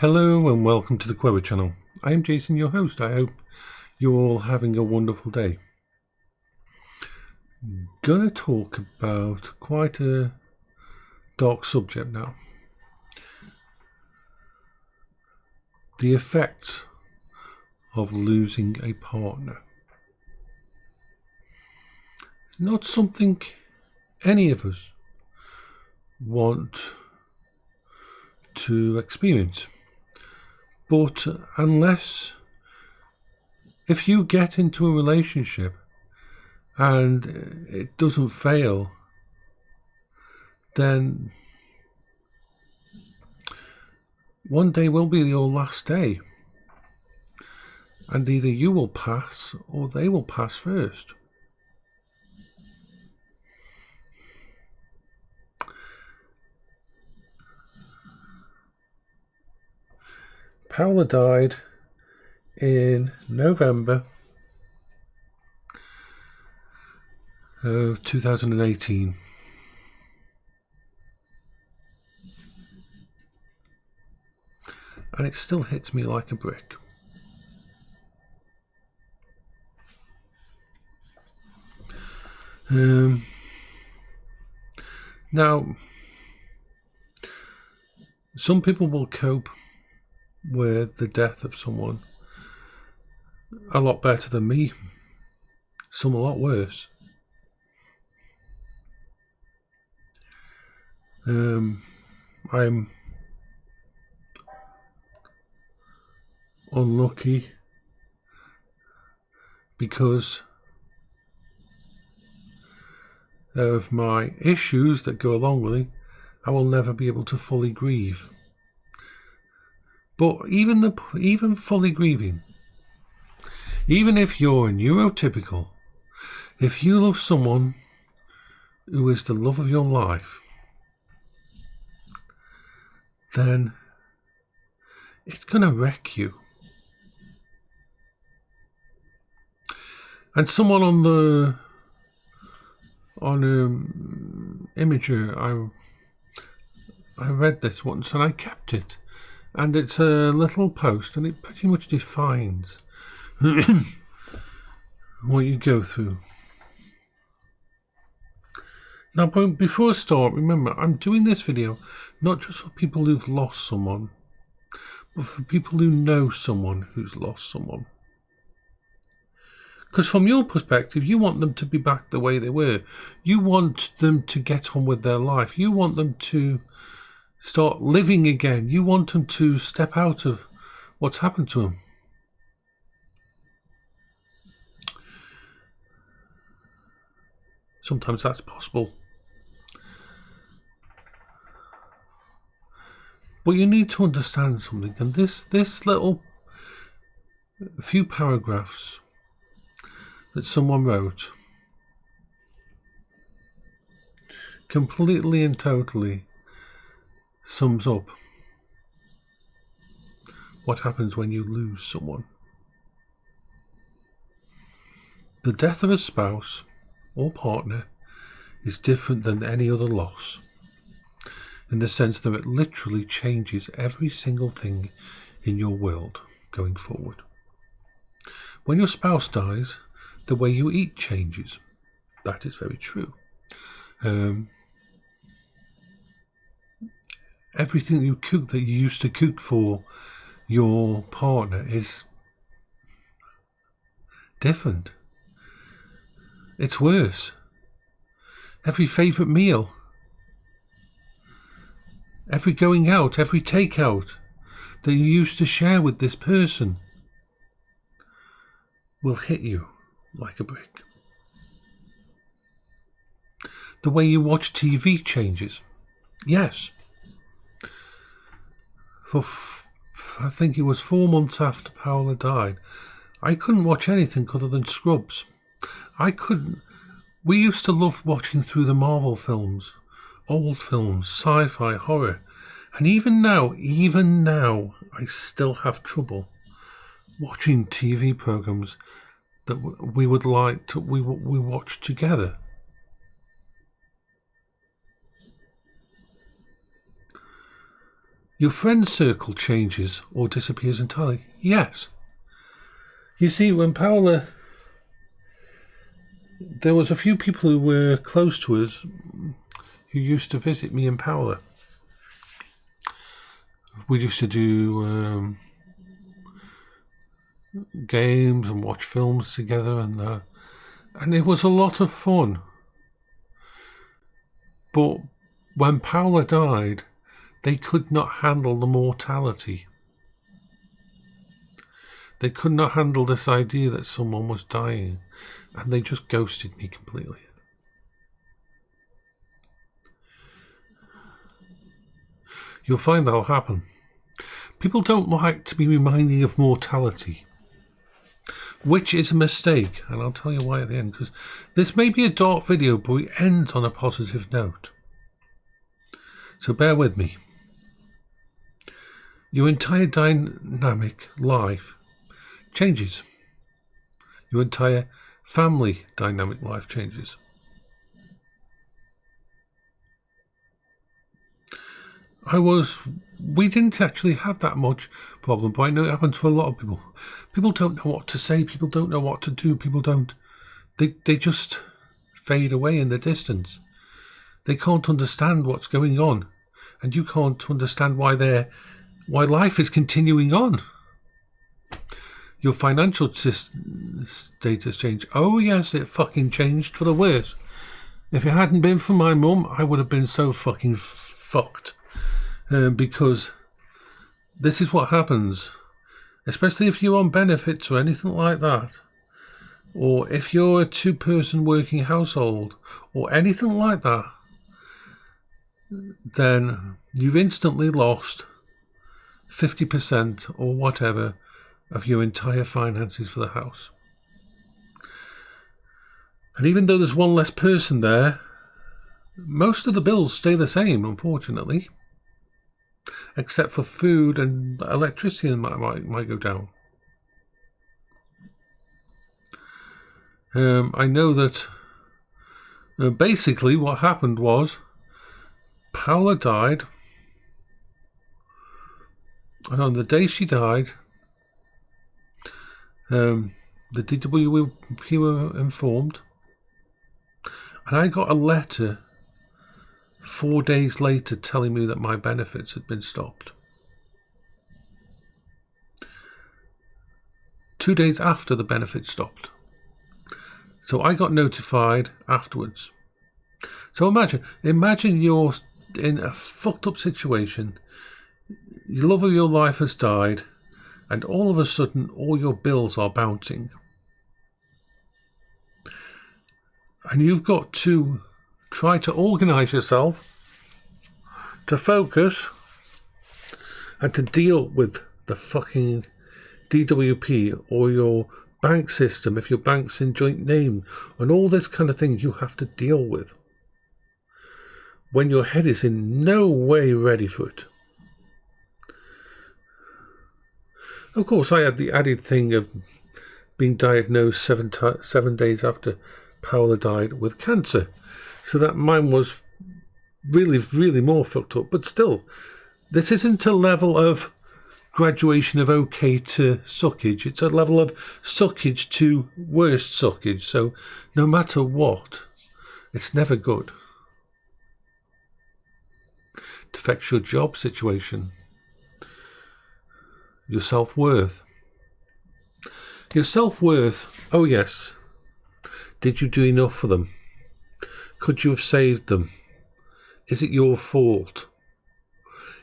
Hello and welcome to the Query channel. I am Jason, your host. I hope you're all having a wonderful day. Gonna talk about quite a dark subject now. The effects of losing a partner. Not something any of us want to experience. But if you get into a relationship and it doesn't fail, then one day will be your last day. And either you will pass or they will pass first. Paola died in November of 2018. And it still hits me like a brick. Now, some people will cope with the death of someone a lot better than me, some a lot worse. I'm unlucky because of my issues that go along with it. I will never be able to fully grieve. But even fully grieving, even if you're neurotypical, if you love someone who is the love of your life, then it's gonna wreck you. And someone on Imager, I read this once and I kept it. And it's a little post, and it pretty much defines what you go through. Now, before I start, remember, I'm doing this video not just for people who've lost someone, but for people who know someone who's lost someone. Because from your perspective, you want them to be back the way they were. You want them to get on with their life. You want them to start living again. You want them to step out of what's happened to them. Sometimes that's possible. But you need to understand something. And this little few paragraphs that someone wrote completely and totally sums up what happens when you lose someone. The death of a spouse or partner is different than any other loss, in the sense that it literally changes every single thing in your world going forward. When your spouse dies, the way you eat changes. That is very true. Everything you cook that you used to cook for your partner is different. It's worse. Every favourite meal, every going out, every takeout that you used to share with this person will hit you like a brick. The way you watch TV changes. Yes. I think it was 4 months after Paola died, I couldn't watch anything other than Scrubs. We used to love watching through the Marvel films, old films, sci-fi, horror. And even now, I still have trouble watching TV programs that we would like to, we watch together. Your friend circle changes or disappears entirely. Yes. You see, when Paola... There was a few people who were close to us who used to visit me and Paola. We used to do games and watch films together, and it was a lot of fun. But when Paola died, they could not handle the mortality. They could not handle this idea that someone was dying, and they just ghosted me completely. You'll find that'll happen. People don't like to be reminded of mortality, which is a mistake, and I'll tell you why at the end, because this may be a dark video, but it ends on a positive note. So bear with me. Your entire dynamic life changes. Your entire family dynamic life changes. We didn't actually have that much problem, but I know it happens for a lot of people. People don't know what to say, people don't know what to do, they just fade away in the distance. They can't understand what's going on, and you can't understand why life is continuing on. Your financial status changed. Oh yes, it fucking changed for the worse. If it hadn't been for my mum, I would have been so fucking fucked. Because this is what happens, especially if you're on benefits or anything like that, or if you're a two-person working household or anything like that, then you've instantly lost 50% or whatever of your entire finances for the house. And even though there's one less person there, most of the bills stay the same, unfortunately. Except for food and electricity might go down. I know that basically what happened was Paola died, and on the day she died, the DWP were informed, and I got a letter 4 days later telling me that my benefits had been stopped. 2 days after the benefits stopped. So I got notified afterwards. So imagine you're in a fucked up situation. Your love of your life has died, and all of a sudden all your bills are bouncing. And you've got to try to organise yourself to focus and to deal with the fucking DWP or your bank system if your bank's in joint name, and all this kind of thing you have to deal with when your head is in no way ready for it. Of course, I had the added thing of being diagnosed 7 days after Paola died with cancer. So that mine was really, really more fucked up. But still, this isn't a level of graduation of okay to suckage. It's a level of suckage to worst suckage. So no matter what, it's never good. It affects your job situation, your self-worth. Your self-worth, oh yes. Did you do enough for them? Could you have saved them? Is it your fault?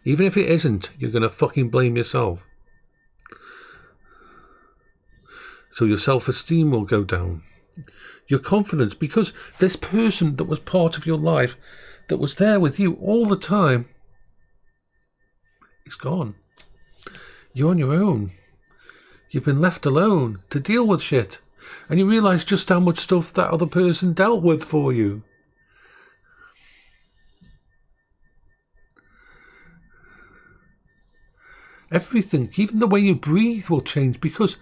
Even if it isn't, you're going to fucking blame yourself. So your self-esteem will go down. Your confidence, because this person that was part of your life, that was there with you all the time, is gone. You're on your own. You've been left alone to deal with shit. And you realise just how much stuff that other person dealt with for you. Everything, even the way you breathe will change, because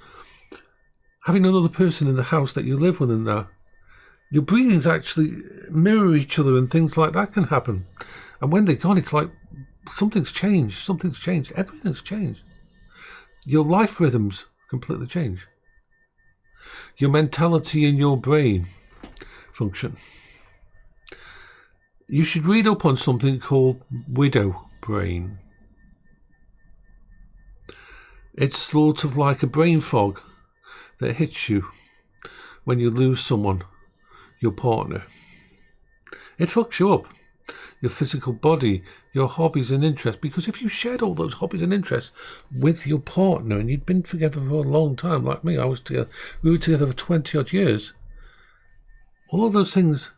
having another person in the house that you live with and that, your breathings actually mirror each other and things like that can happen. And when they're gone, it's like something's changed. Something's changed. Everything's changed. Your life rhythms completely change. Your mentality and your brain function. You should read up on something called widow brain. It's sort of like a brain fog that hits you when you lose someone, your partner. It fucks you up. Your physical body, your hobbies and interests. Because if you shared all those hobbies and interests with your partner and you'd been together for a long time, like me, we were together for 20 odd years, all of those things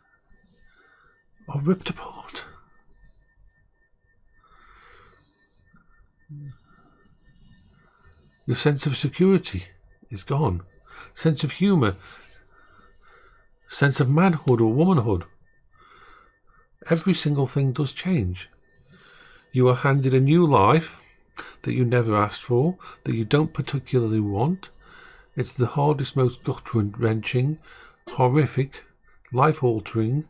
are ripped apart. Your sense of security is gone. Sense of humour, sense of manhood or womanhood. Every single thing does change. You are handed a new life that you never asked for, that you don't particularly want. It's the hardest, most gut-wrenching, horrific, life-altering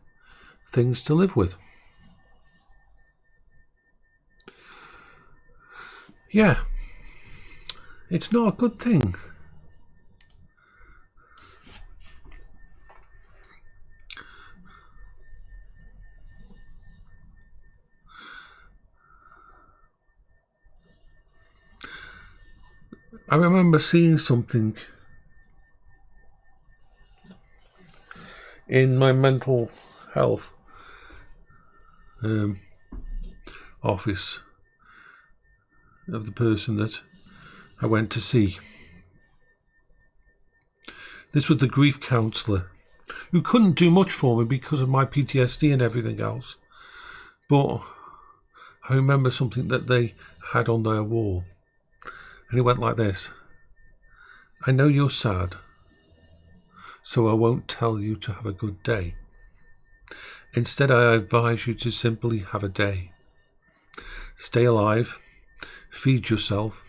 things to live with. Yeah, it's not a good thing. I remember seeing something in my mental health office of the person that I went to see. This was the grief counsellor who couldn't do much for me because of my PTSD and everything else. But I remember something that they had on their wall. And it went like this. I know you're sad, so I won't tell you to have a good day. Instead, I advise you to simply have a day. Stay alive, feed yourself,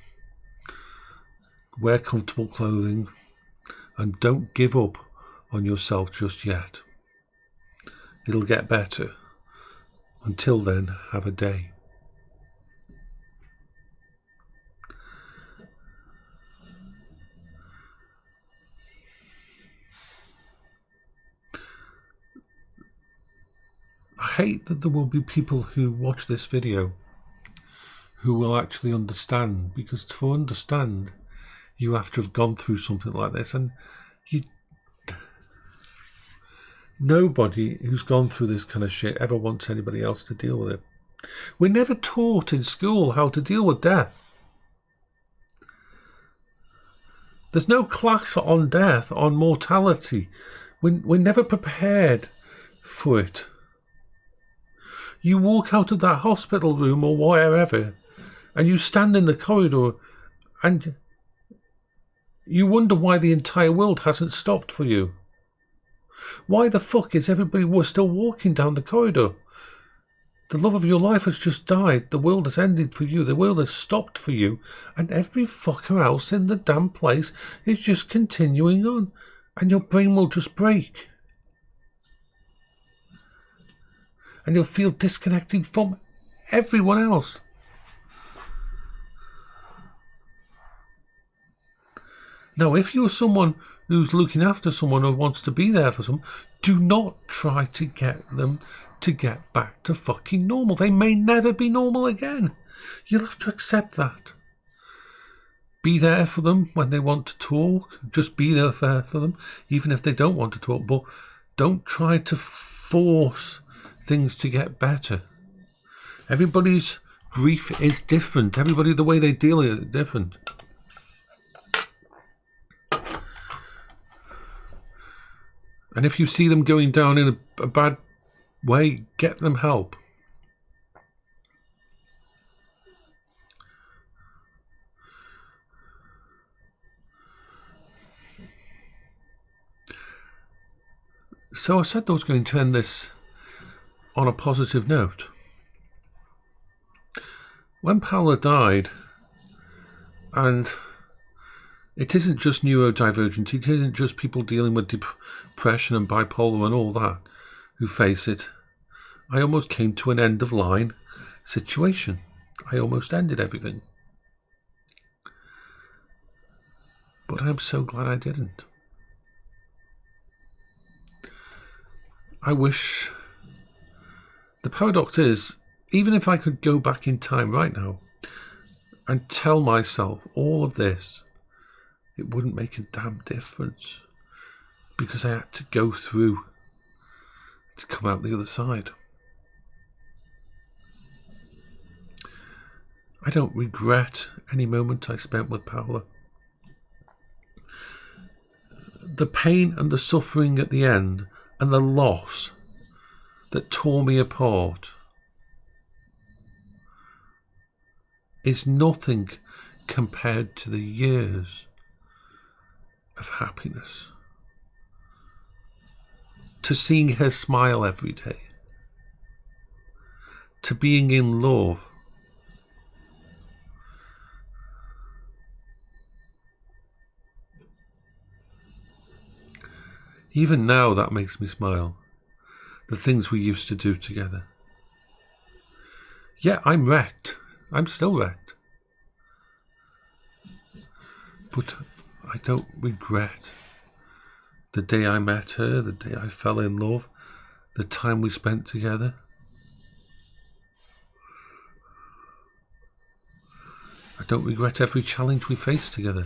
wear comfortable clothing, and don't give up on yourself just yet. It'll get better. Until then, have a day. I hate that there will be people who watch this video who will actually understand, because to understand you have to have gone through something like this, and nobody who's gone through this kind of shit ever wants anybody else to deal with it. We're never taught in school how to deal with death. There's no class on death, on mortality. We're never prepared for it. You walk out of that hospital room or wherever, and you stand in the corridor, and you wonder why the entire world hasn't stopped for you. Why the fuck is everybody still walking down the corridor? The love of your life has just died. The world has ended for you. The world has stopped for you. And every fucker else in the damn place is just continuing on. And your brain will just break. And you'll feel disconnected from everyone else. Now, if you're someone who's looking after someone or wants to be there for someone, do not try to get them to get back to fucking normal. They may never be normal again. You'll have to accept that. Be there for them when they want to talk. Just be there for them, even if they don't want to talk. But don't try to force things to get better. Everybody's grief is different. Everybody, the way they deal with it is different. And if you see them going down in a bad way, get them help. So I said I was going to end this on a positive note. When Paola died, and it isn't just neurodivergent, it isn't just people dealing with depression and bipolar and all that who face it. I almost came to an end of line situation. I almost ended everything. But I'm so glad I didn't. I wish... The paradox is, even if I could go back in time right now and tell myself all of this, it wouldn't make a damn difference, because I had to go through to come out the other side. I don't regret any moment I spent with Paola. The pain and the suffering at the end and the loss that tore me apart is nothing compared to the years of happiness. To seeing her smile every day. To being in love. Even now that makes me smile. The things we used to do together. Yeah, I'm wrecked. I'm still wrecked. But I don't regret the day I met her, the day I fell in love, the time we spent together. I don't regret every challenge we faced together.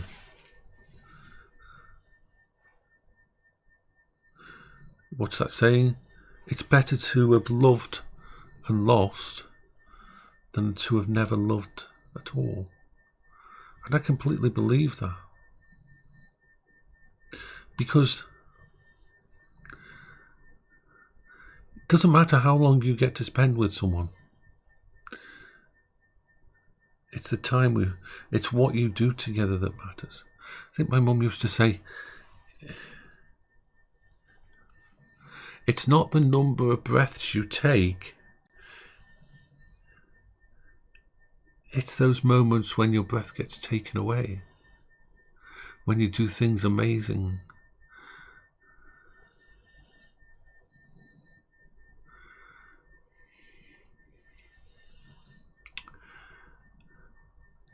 What's that saying? It's better to have loved and lost than to have never loved at all. And I completely believe that. Because it doesn't matter how long you get to spend with someone. It's the time it's what you do together that matters. I think my mum used to say, it's not the number of breaths you take, it's those moments when your breath gets taken away, when you do things amazing.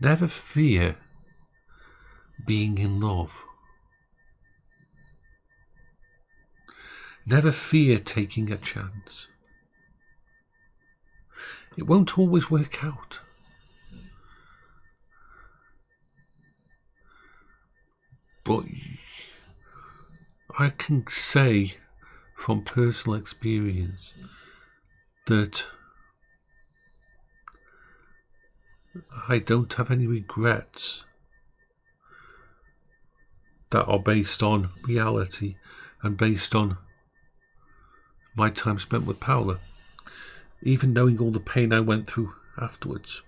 Never fear being in love. Never fear taking a chance. It won't always work out. But I can say from personal experience that I don't have any regrets that are based on reality and based on my time spent with Paola. Even knowing all the pain I went through afterwards,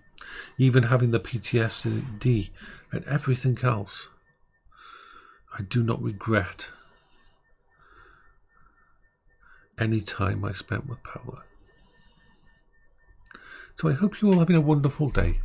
even having the PTSD and everything else, I do not regret any time I spent with Paola. So I hope you're all having a wonderful day.